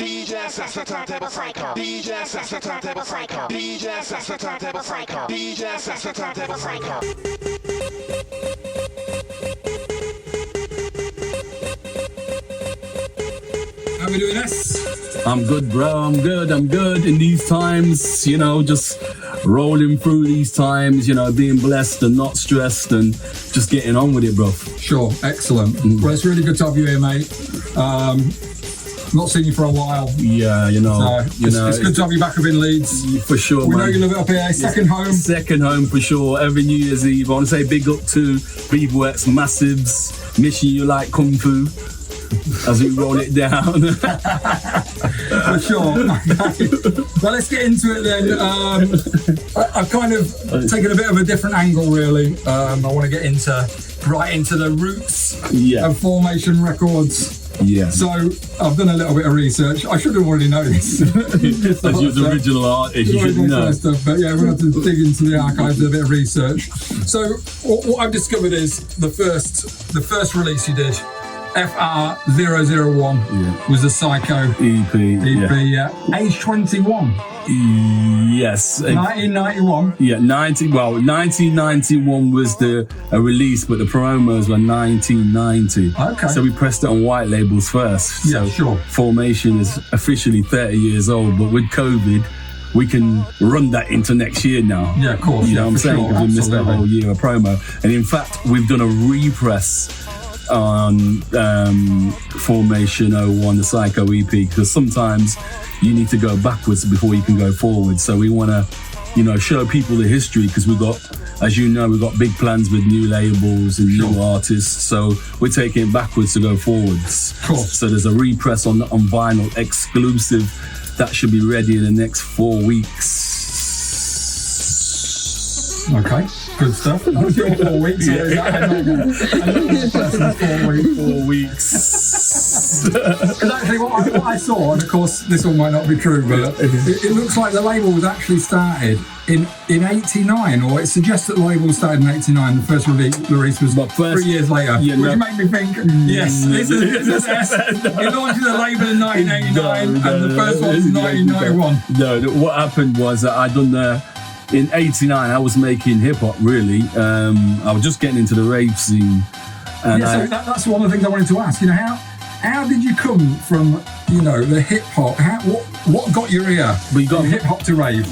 DJ sets the turntable psycho. DJ sets the turntable psycho. DJ sets the turntable psycho. DJ sets the turntable psycho. How we doing, S? I'm good, bro. I'm good. In these times, you know, just rolling through these times, you know, being blessed and not stressed and just getting on with it, bro. Sure, excellent. Well, it's really good to have you here, mate. Not seen you for a while. Yeah, It's good to have you back up in Leeds. For sure, we man. know you live it up here. Second home. Second home for sure. Every New Year's Eve. I want to say big up to Beaverworks Massives. Missing you like Kung Fu. As we roll it down. For sure. Okay. Well, let's get into it then. I've kind of taken a bit of a different angle, really. I want to get right into the roots of Formation Records. Yeah. So I've done a little bit of research. I should have already known this. As you're the original artist, you should know. But yeah, we'll have to dig into the archives, do a bit of research. So what I've discovered is the first release you did, FR001, was a Psycho EP. Age 21. Yes. 1991. Yeah, 1991 was a release, but the promos were 1990. Okay. So we pressed it on white labels first. Yeah, so sure. Formation is officially 30 years old, but with COVID, we can run that into next year now. Yeah, of course. You know what I'm saying? Sure, Because we missed a whole year of promo. And in fact, we've done a repress on Formation 01, the Psycho EP, because sometimes you need to go backwards before you can go forward. So we want to, show people the history, because we've got, as you know, we've got big plans with new labels and new artists. So we're taking it backwards to go forwards. Cool. So there's a repress on vinyl exclusive that should be ready in the next 4 weeks. Okay, good stuff. 4 weeks. Yeah. Or is that a normal 4 weeks. Because actually what I saw, and of course this all might not be true, but it looks like the label was actually started in 89, or it suggests that the label started in 89. The first release was 3 years later, which made me think, yes, this is S. It launched the label in 1989, and the first one was 1991. No, what happened was that I done in 89, I was making hip hop, really. I was just getting into the rave scene. And so that's one of the things I wanted to ask. How did you come from, the hip hop? What got your ear? From hip hop to rave?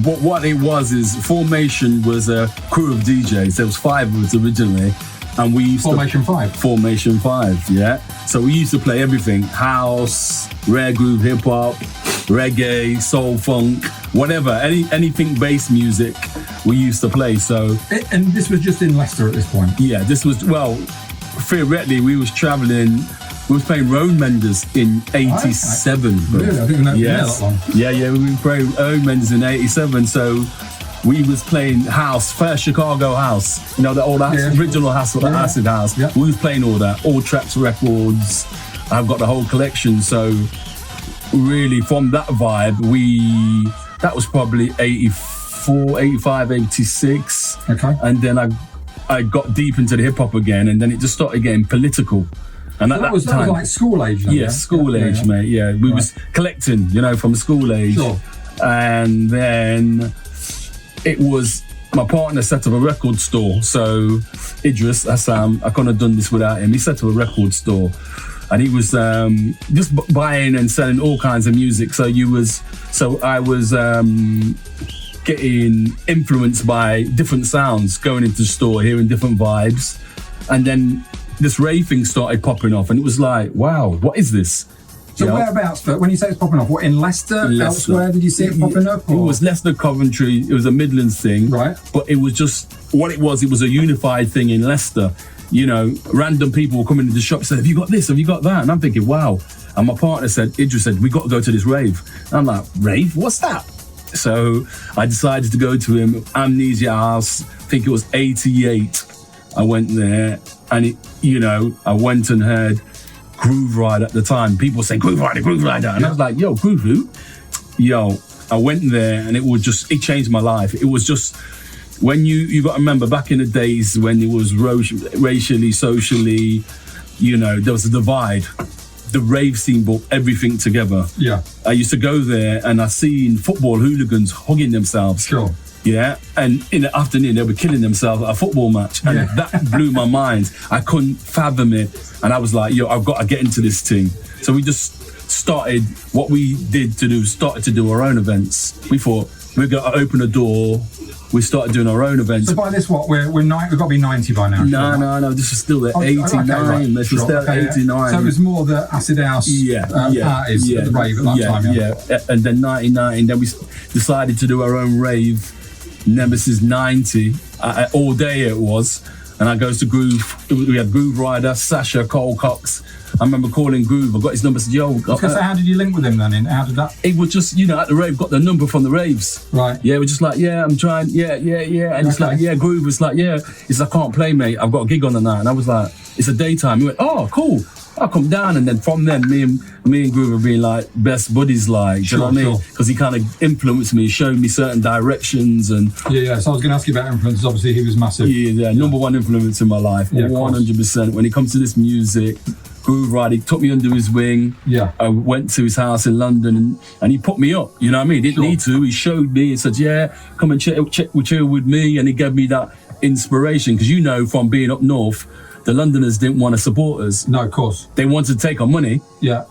What it was is Formation was a crew of DJs. There was 5 of us originally. And we used Formation 5. Formation 5, yeah. So we used to play everything: house, rare groove, hip hop, reggae, soul, funk, whatever, anything bass music we used to play. So and this was just in Leicester at this point. Yeah, this was theoretically we was traveling. We was playing Roan Menders in 87. Really? I didn't know that long. Yeah, we were playing Roan Menders in 87. So we was playing house, first Chicago house. The old original house, the acid house. Yeah. We was playing all that, all Tracks Records. I've got the whole collection. So really from that vibe, that was probably 84, 85, 86. Okay. And then I got deep into the hip hop again, and then it just started getting political. And that was like school age, then, school age, mate. Yeah, we was collecting, from school age. Sure. And then it was my partner set up a record store. So Idris Assam, I couldn't have done this without him. He set up a record store, and he was just buying and selling all kinds of music. So I was getting influenced by different sounds, going into the store, hearing different vibes, and then this rave thing started popping off, and it was like, wow, what is this? So whereabouts, when you say it's popping off, what, in Leicester? Elsewhere, did you see it popping up? Or? It was Leicester, Coventry, it was a Midlands thing. Right. But it was just, what it was a unified thing in Leicester. Random people were coming into the shop and said, have you got this, have you got that? And I'm thinking, wow. And my partner Idris said, we got to go to this rave. And I'm like, rave? What's that? So I decided to go to him, Amnesia House, I think it was 88. I went there, and I went and heard Groove Rider at the time. People say Groove Rider. And I was like, yo, Groove who? I went there, and it changed my life. It was just, when you got to remember back in the days when it was racially, socially, there was a divide. the rave scene brought everything together. Yeah. I used to go there and I seen football hooligans hugging themselves. Sure. Yeah, and in the afternoon they were killing themselves at a football match, and that blew my mind. I couldn't fathom it, and I was like, "Yo, I've got to get into this thing." So we just started. What we did to do, started to do our own events. We thought we're going to open a door. We started doing our own events. So by this, what we've got to be 90 by now. No. This is still at 89. Okay, This is still at 89. So it was more the acid house parties at the rave at that time. Yeah. And then 1990, then we decided to do our own rave. Nemesis 90, all day it was, and I goes to Groove. We had Groove Rider, Sasha, Cole Cox. I remember calling Groove. I got his number. Said, "Yo." So how did you link with him then? How did that? It was just, at the rave, got the number from the raves. Right. Yeah, we're just like, yeah, I'm trying, yeah. And it's like, yeah, Groove was like, yeah. It's like, I can't play, mate. I've got a gig on the night. And I was like, it's a daytime. He went, oh, cool. I'll come down, and then from then, me and Groove have been like best buddies, like, do you know what I mean? Because he kind of influenced me, showed me certain directions, and So I was going to ask you about influences. Obviously, he was massive. Yeah, number one influence in my life, 100%. When it comes to this music, Groove Rider, he took me under his wing. Yeah, I went to his house in London, and he put me up. You know what I mean? He didn't need to. He showed me. He said, "Yeah, come and chill with me," and he gave me that inspiration because from being up north. The Londoners didn't want to support us. No, of course. They wanted to take our money. Yeah.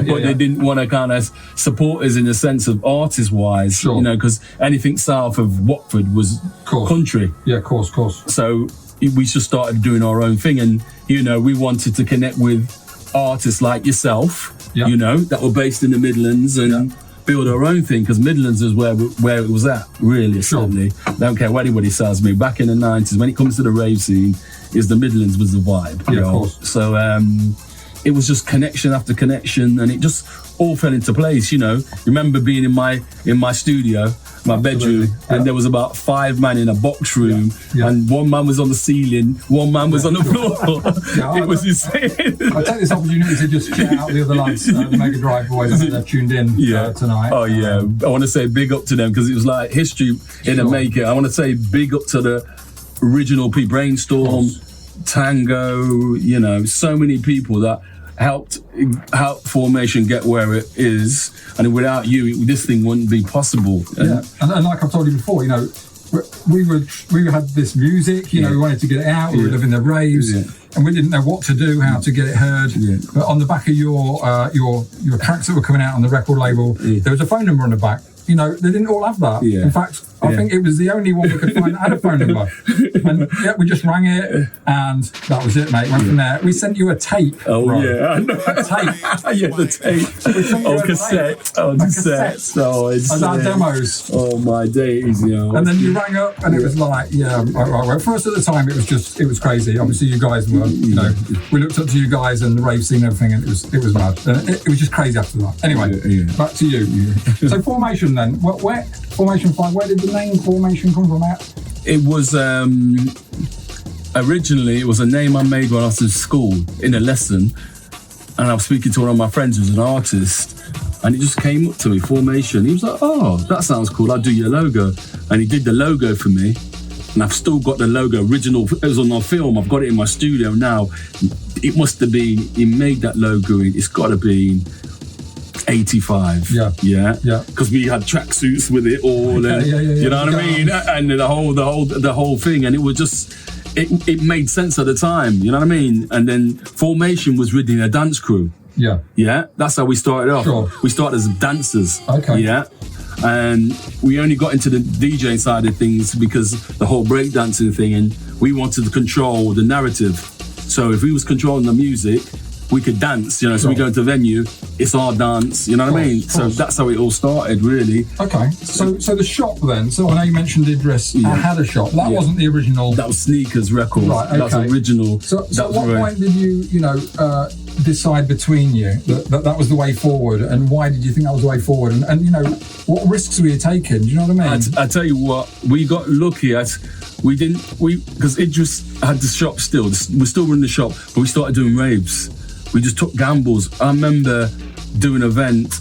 But they didn't want to kind of support us in the sense of artist-wise. Sure. Because anything south of Watford was country. Yeah, of course. So we just started doing our own thing, and we wanted to connect with artists like yourself. Yeah. That were based in the Midlands and. Build our own thing, because Midlands is where it was at, really. Certainly, don't care what anybody says to me. Back in the 90s, when it comes to the rave scene, the Midlands was the vibe. Yeah, of course. So it was just connection after connection, and it just all fell into place. Remember being in my studio, my bedroom, and there was about 5 men in a box room, and one man was on the ceiling, one man was on the floor. It was insane. I take this opportunity to just shout out the other lads, the Mega Drive boys. I know they're tuned in tonight. Oh yeah, I want to say big up to them because it was like history in the making. I want to say big up to the original Brainstorm, Tango. So many people that helped Formation get where it is, and without you, this thing wouldn't be possible. And like I've told you before, we had this music, we wanted to get it out. We were living the raves, and we didn't know what to do, how to get it heard. But on the back of your tracks that were coming out on the record label, there was a phone number on the back. They didn't all have that. In fact, I think it was the only one we could find that had a phone number. And we just rang it, and that was it, mate. Went from there. We sent you a tape. Oh, bro. yeah, I know. A tape. The tape. On cassette. On cassette. So it's and our demos. Oh, my days, And then you rang up, and it was like, right. For us at the time, it was crazy. Obviously, you guys were, we looked up to you guys and the rave scene and everything, and it was mad. It was just crazy after that. Anyway, back to you. So Formation then, where Formation 5, where did the name Formation come from? It was originally a name I made when I was in school in a lesson, and I was speaking to one of my friends who's an artist, and he just came up to me, Formation. He was like, "Oh, that sounds cool. I'll do your logo," and he did the logo for me, and I've still got the logo original. It was on our film. I've got it in my studio now. It must have been. He made that logo. It's got to be 85. Yeah. Because we had tracksuits with it all, and you know what I mean, and the whole thing, and it was just it made sense at the time. You know what I mean? And then Formation was really a dance crew. Yeah. That's how we started off. Sure. We started as dancers. Okay. Yeah. And we only got into the DJing side of things because the whole breakdancing thing, and we wanted to control the narrative. So if we was controlling the music, we could dance, so we go into a venue, it's our dance, you know what I mean? So that's how it all started, really. Okay, so the shop then, so I know you mentioned Idris had a shop, that wasn't the original. That was Sneakers Records, right, okay. That's original. So at what point did you, decide between you that was the way forward, and why did you think that was the way forward? And what risks were you taking, do you know what I mean? I tell you what, we got lucky because Idris had the shop still, we're still running the shop, but we started doing raves. We just took gambles. I remember doing an event,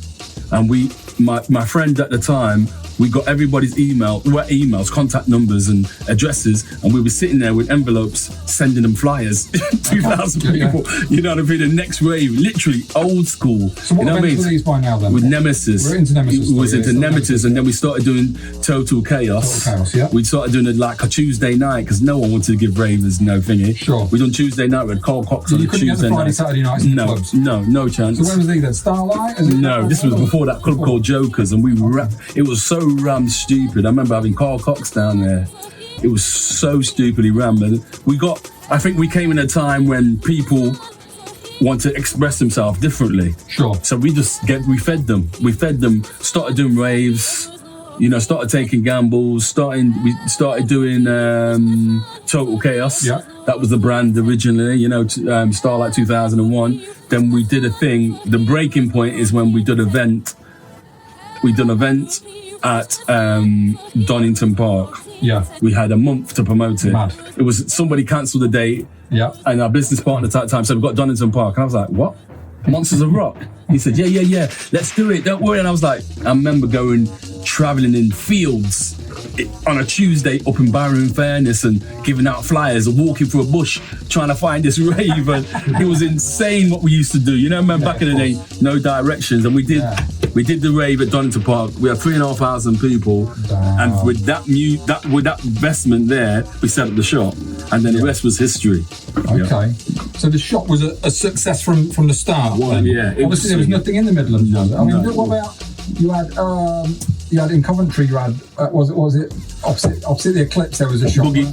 and my friend at the time we got everybody's emails, contact numbers and addresses, and we were sitting there with envelopes sending them flyers. 2,000 people, you know what I mean? The next rave, literally old school. So what you know what I events mean? are these by now then? With Nemesis. We're into Nemesis. We was into Nemesis, and then we started doing Total Chaos. Total Chaos, yeah. We started doing it like a Tuesday night because no one wanted to give ravers no thingy. Sure. We done Tuesday night with Carl Cox So on you couldn't get Tuesday the Friday, night. Saturday nights in the No, clubs? no chance. So where was these then? Starlight? Is it? No, this was before that club called Jokers, and we it was so stupid. I remember having Carl Cox down there. It was so stupidly ram. And I think we came in a time when people want to express themselves differently. Sure. So we fed them. We fed them, started doing raves, you know, started taking gambles, we started doing Total Chaos. Yeah. That was the brand originally, you know, Starlight 2001. Then we did a thing. The breaking point is when we did event. We done event at Donington Park. Yeah. We had a month to promote it. Mad. It was somebody cancelled the date. Yeah. And our business partner at that time said, we've got Donington Park. And I was like, what? Monsters of Rock? He said, yeah, let's do it, don't worry. And I was like, I remember travelling in fields on a Tuesday up in Barrow Fairness and giving out flyers and walking through a bush trying to find this rave. And it was insane what we used to do. You know, remember back in the day, no directions. And we did the rave at Donington Park. We had 3,500 people. Damn. And with that investment there, we set up the shop. And then the rest was history. Okay. So the shop was a success from the start. Well, yeah. Obviously, there was nothing in the Midlands. No, I mean, no. what about you had in Coventry? You had was it opposite the Eclipse? There was a shop. Boogie.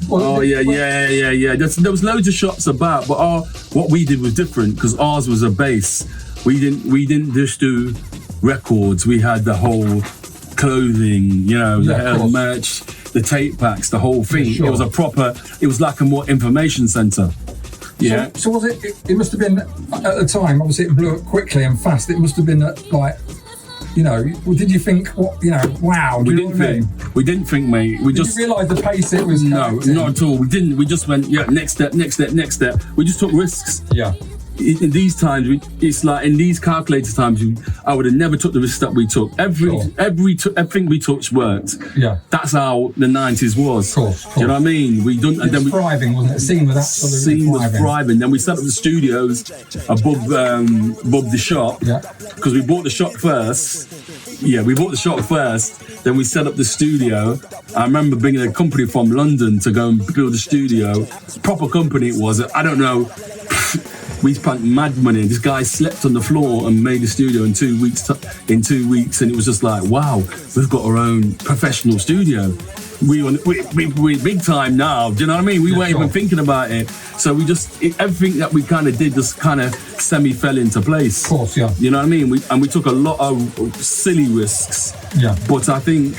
What's it called? Yeah. There was loads of shops about, but what we did was different because ours was a base. We didn't just do records. We had the whole clothing, you know, the merch, the tape packs, the whole thing. Yeah, sure. It was like a more information centre. Yeah. So was it must have been at the time. Obviously, it blew up quickly and fast. It must have been like, you know. Did you think what? You know, wow. We didn't think, mate. Did you realise the pace it was? No, collecting? not at all. We didn't. We just went, next step. We just took risks. Yeah. In these times, it's like in these calculated times, I would have never took the risks that we took. Everything we touched worked. Yeah. That's how the 90s was. Of course. Do you know what I mean? We done, and then thriving, wasn't it? Scene was absolutely thriving. Then we set up the studios above the shop. Yeah. Because we bought the shop first. Yeah, we bought the shop first. Then we set up the studio. I remember bringing a company from London to go and build a studio. Proper company it was. I don't know. We spent mad money. This guy slept on the floor and made the studio in 2 weeks. And it was just like, wow, we've got our own professional studio. We big time now. Do you know what I mean? We weren't even thinking about it. So everything that we kind of did just kind of semi fell into place. Of course, yeah. You know what I mean? We took a lot of silly risks. Yeah. But I think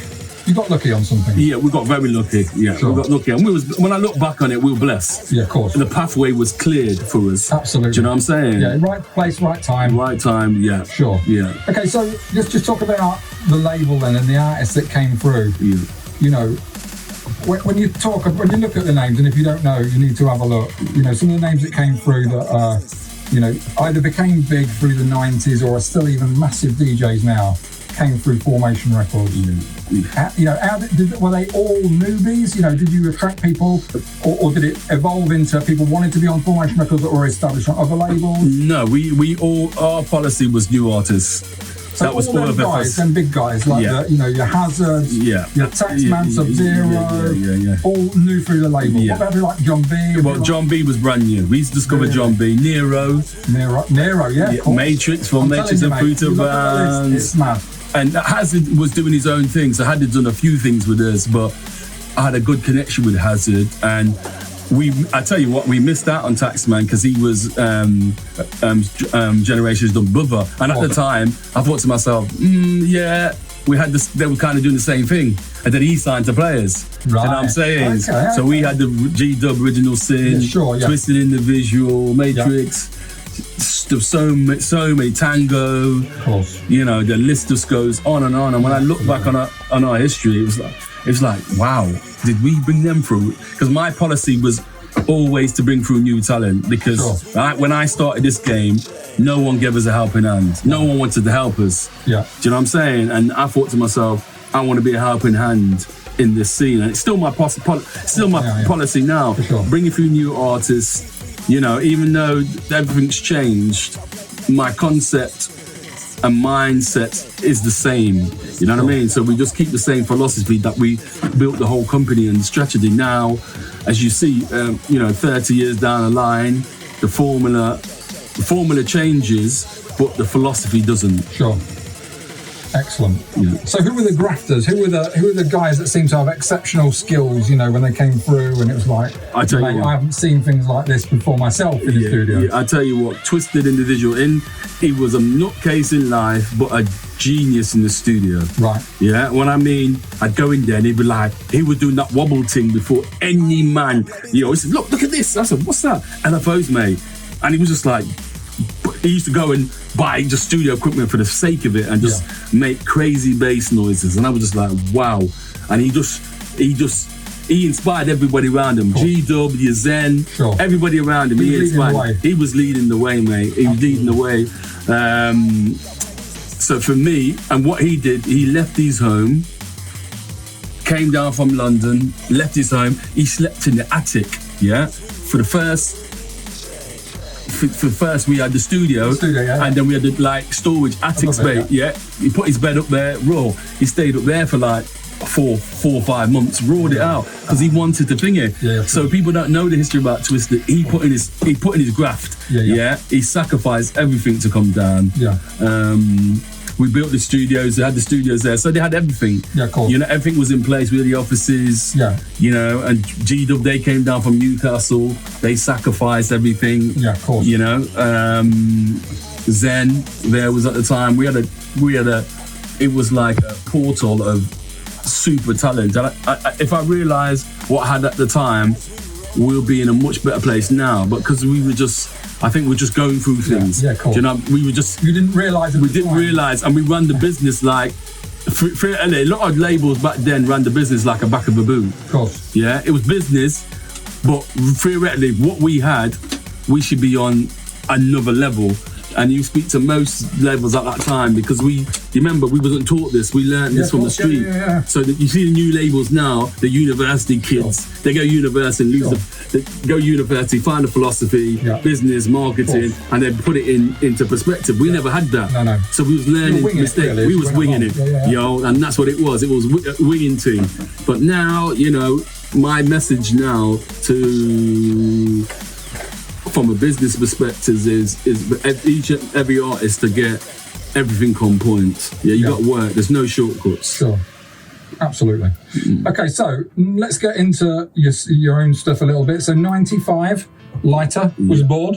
you got lucky on something. Yeah, we got very lucky. Yeah, sure. We got lucky. And when I look back on it, we were blessed. Yeah, of course. The pathway was cleared for us. Absolutely. Do you know what I'm saying? Yeah, right place, right time. Right time, yeah. Sure. Yeah. Okay, so let's just talk about the label then and the artists that came through. Yeah. You know, when you look at the names, and if you don't know, you need to have a look. You know, some of the names that came through that you know, either became big through the 90s or are still even massive DJs now, came through Formation Records. You know, were they all newbies? You know, did you attract people, or did it evolve into people wanting to be on Formation Records that were established on other labels? No, our policy was new artists. So that was all of guys, them big guys like your Hazards, your Taxman, Sub-Zero, all new through the label. What about like John B? Well, John B was brand new. We discovered John B. Nero, yeah. Matrix from Matrix and Fruta Bands. It's mad. And Hazard was doing his own thing, so Hazard done a few things with us, but I had a good connection with Hazard, and I tell you what, we missed out on Taxman because he was Generations done brother, and at the time I thought to myself, we had this. They were kind of doing the same thing, and then he signed to Players. Right. You know what I'm saying? So we had the G-Dub Original Sin, Twisted Individual, Matrix. So many Tango, of course. You know, the list just goes on and on. And when I look back on our history, it was like, wow, did we bring them through? Because my policy was, always to bring through new talent because when I started this game, no one gave us a helping hand. No one wanted to help us. Yeah. Do you know what I'm saying? And I thought to myself, I want to be a helping hand in this scene, and it's still my policy now. For sure. Bringing through new artists, you know, even though everything's changed, my concept and mindset is the same. You know what I mean? So we just keep the same philosophy that we built the whole company and strategy. Now, as you see, 30 years down the line, the formula changes, but the philosophy doesn't. Sure. Excellent. Yeah. So who were the grafters? Who were the guys that seemed to have exceptional skills, you know, when they came through and it was like, I tell you what, I haven't seen things like this before myself in the studio. Yeah, I tell you what, twisted individual. He was a nutcase in life, but a genius in the studio. Right. Yeah, when I mean, I'd go in there and he'd be like, he was doing that wobble thing before any man. You know, he said, look at this. I said, what's that? LFOs, mate. And he was just like, he used to go and buy just studio equipment for the sake of it and just make crazy bass noises. And I was just like, wow. And he inspired everybody around him. GW, Zen, everybody around him. He was leading the way, mate. He was leading the way. So for me, and what he did, he left his home, came down from London, left his home. He slept in the attic, for the first we had the studio, and then we had the storage attic space. He put his bed up there, raw. He stayed up there for like four or 5 months, rawed it out because he wanted to thing it. So people don't know the history about Twisted. He put in his graft. He sacrificed everything to come down. We built the studios. They had the studios there, so they had everything. You know, everything was in place. We had the offices. You know, and GW, they came down from Newcastle. They sacrificed everything. You know, Zen there was at the time. We had a. It was like a portal of super talent. And if I realise what I had at the time, we'll be in a much better place now. But because we were just. I think we're just going through things. Do you know, we were just. You didn't realise. We didn't realise, and we ran the business like. A lot of labels back then ran the business like a back of a boot. Of course. Yeah, it was business, but theoretically, what we had, we should be on another level. And you speak to most labels at that time because you remember, we wasn't taught this. We learned this from the street. So that you see the new labels now, the university kids, they go university, they go university, find a philosophy, business, marketing, and then put it into perspective. We never had that. No. So we was learning mistakes. We was winging it, and that's what it was. It was a winging team. But now, you know, my message now from a business perspective is each and every artist to get everything on point. You got to work. There's no shortcuts. Sure. Absolutely. Okay, so let's get into your own stuff a little bit. So 95, Lighter was born.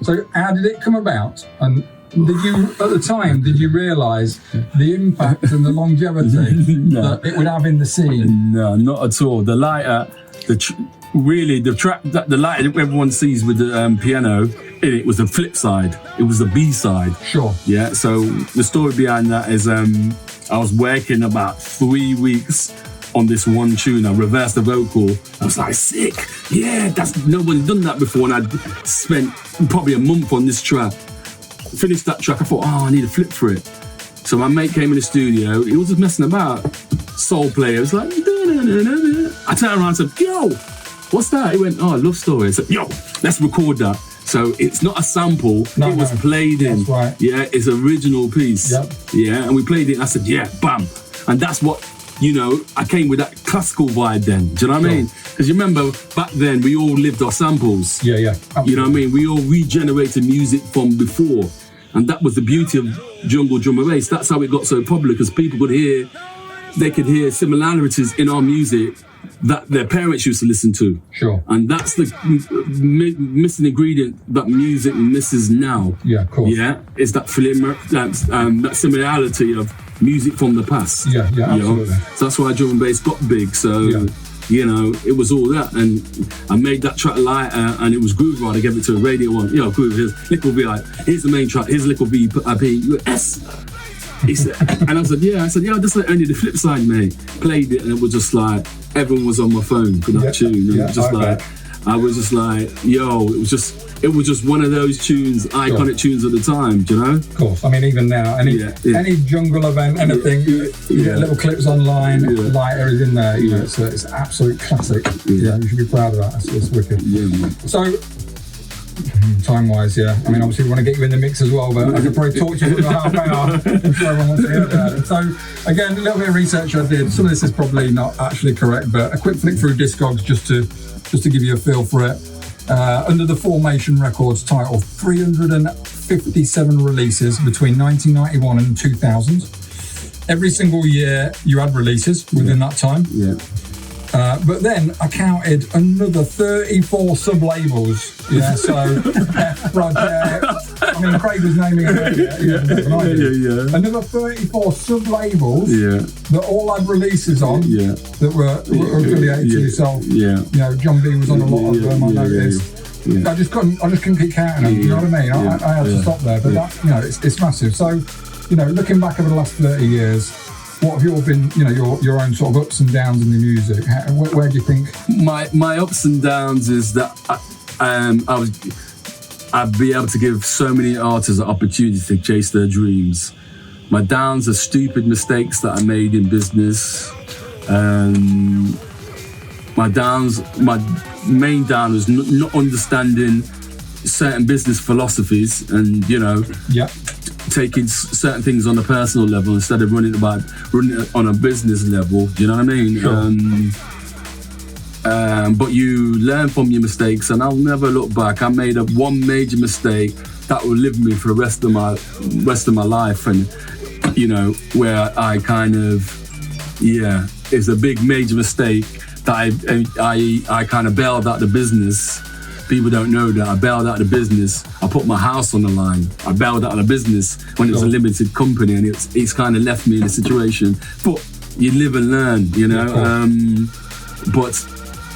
So how did it come about? And did you, at the time, realise the impact and the longevity that it would have in the scene? No, not at all. The Lighter, really, the track that the light everyone sees with the piano in it was the flip side. It was the B side. Sure. Yeah. So the story behind that is I was working about 3 weeks on this one tune. I reversed the vocal. I was like, sick. Yeah, nobody's done that before. And I'd spent probably a month on this track. Finished that track. I thought, I need a flip for it. So my mate came in the studio. He was just messing about. Soul player. It was like, I turned around and said, yo. What's that? He went, Love Story. I said, yo, let's record that. So it's not a sample. It was played in. That's right. Yeah, it's an original piece. Yeah, and we played it and I said, yeah, bam. And that's what, you know, I came with that classical vibe then. Do you know what I mean? Because you remember, back then, we all lived our samples. Yeah. Absolutely. You know what I mean? We all regenerated music from before. And that was the beauty of Jungle Drum and Bass. That's how it got so popular, because people could hear similarities in our music that their parents used to listen to. Sure. And that's the missing ingredient that music misses now. Yeah, of course. Yeah, it's that that similarity of music from the past. Yeah, absolutely. So that's why drum and bass got big. So, you know, it was all that. And I made that track Lighter, and it was Groove Rod. I gave it to a radio one. You know, Groove, Lickle V, like, here's the main track, here's Lickle V, S. He said, and I said, that's like only the flip side, mate. Played it, and it was just like, everyone was on my phone for that tune. And it was just like, I was just like, yo, it was just one of those tunes, iconic tunes at the time, do you know? Of course. I mean, even now, any jungle event, anything, you get little clips online, Lighter is in there, you know, it's an absolute classic. Yeah, you should be proud of that. It's wicked. Yeah, man. So, time-wise, I mean, obviously we want to get you in the mix as well, but I could probably talk to you for a half hour. I'm sure everyone wants to hear about it. So, again, a little bit of research I did. Some of this is probably not actually correct, but a quick flick through Discogs just to give you a feel for it. Under the Formation Records title, 357 releases between 1991 and 2000. Every single year you had releases within that time. Yeah. But then I counted another 34 sub-labels. Yeah, so F Project. I mean, Craig was naming it earlier. Another 34 sub-labels that all had releases on that were affiliated to yourself. Yeah. You know, John B was on a lot of them. I noticed. Yeah. I just couldn't keep counting them. You know what I mean? I had to stop there. But that, you know, it's massive. So, you know, looking back over the last 30 years. What have your been, you know, your own sort of ups and downs in the music? Where do you think? My ups and downs is that I'd be able to give so many artists an opportunity to chase their dreams. My downs are stupid mistakes that I made in business. My main down was not understanding certain business philosophies and, you know, taking certain things on a personal level instead of running it on a business level. Do you know what I mean? Sure. But you learn from your mistakes, and I'll never look back. I made one major mistake that will live with me for the rest of my life, and you know, where I kind of it's a big major mistake that I kind of bailed out the business. People don't know that I bailed out the business. I put my house on the line. I bailed out the business when it was a limited company, and it's kind of left me in a situation. But you live and learn, you know. But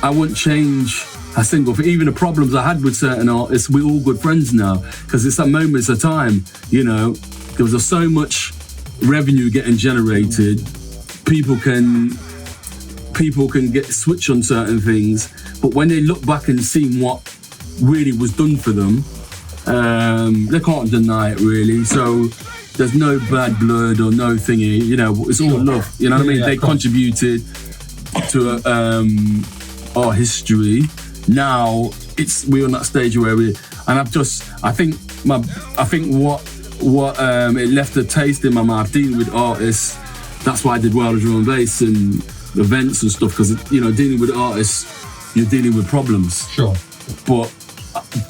I wouldn't change a single thing. Even the problems I had with certain artists, we're all good friends now because it's at moments of time. You know, there was so much revenue getting generated. People can get switch on certain things, but when they look back and see what really was done for them, they can't deny it really. So there's no bad blood or no thingy, you know, it's all love, you know what I mean? They contributed to our history. Now we're on that stage where I think what it left a taste in my mouth dealing with artists. That's why I did World of Drum and Bass and events and stuff, because, you know, dealing with artists, you're dealing with problems. Sure. But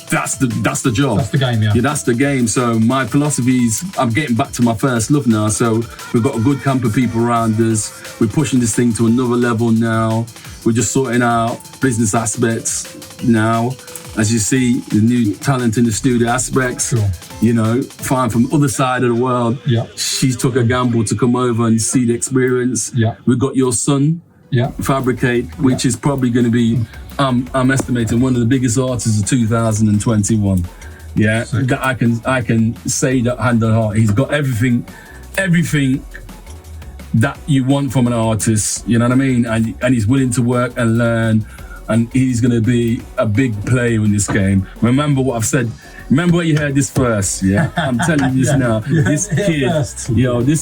that's the job. That's the game, yeah. That's the game. So my philosophies, I'm getting back to my first love now. So we've got a good camp of people around us. We're pushing this thing to another level now. We're just sorting out business aspects now. As you see, the new talent in the studio aspects. Sure. You know, flying from the other side of the world. Yeah. She took a gamble to come over and see the experience. Yeah. We've got your son, Fabricate, which is probably going to be, I'm estimating, one of the biggest artists of 2021. Yeah, that I can say that hand on heart. He's got everything that you want from an artist. You know what I mean? And he's willing to work and learn, and he's going to be a big player in this game. Remember what I've said. Remember what you heard this first, yeah? I'm telling you this now. This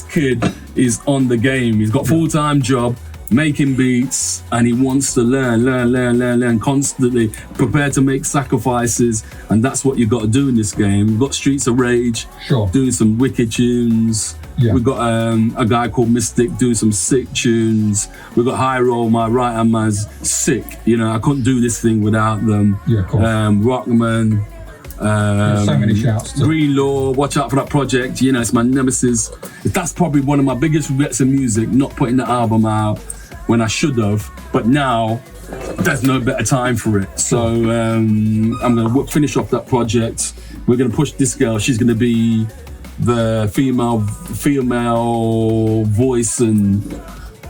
kid is on the game. He's got a full-time job, making beats, and he wants to learn constantly, prepare to make sacrifices, and that's what you've got to do in this game. We've got Streets of Rage, doing some wicked tunes. Yeah. We've got a guy called Mystic doing some sick tunes. We've got High Roll, my right-hand man's sick. You know, I couldn't do this thing without them. Yeah, of course. Rockman. So many shouts to Green Law, watch out for that project. You know, it's my nemesis. That's probably one of my biggest regrets in music, not putting the album out when I should have. But now, there's no better time for it. So I'm going to finish off that project. We're going to push this girl. She's going to be the female voice, and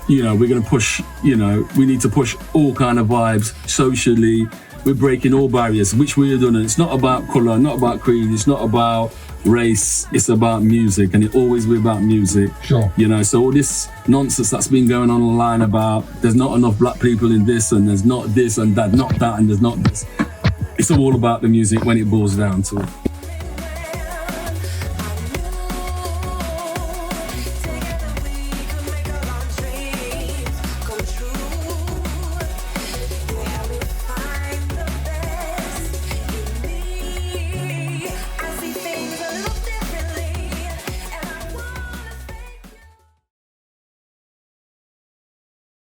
you know, we're going to push. You know, we need to push all kind of vibes socially. We're breaking all barriers, which we're doing. It's not about colour, not about creed. It's not about race. It's about music, and it always be about music. Sure. You know, so all this nonsense that's been going on online about there's not enough black people in this, and there's not this and that, not that, and there's not this. It's all about the music when it boils down to it.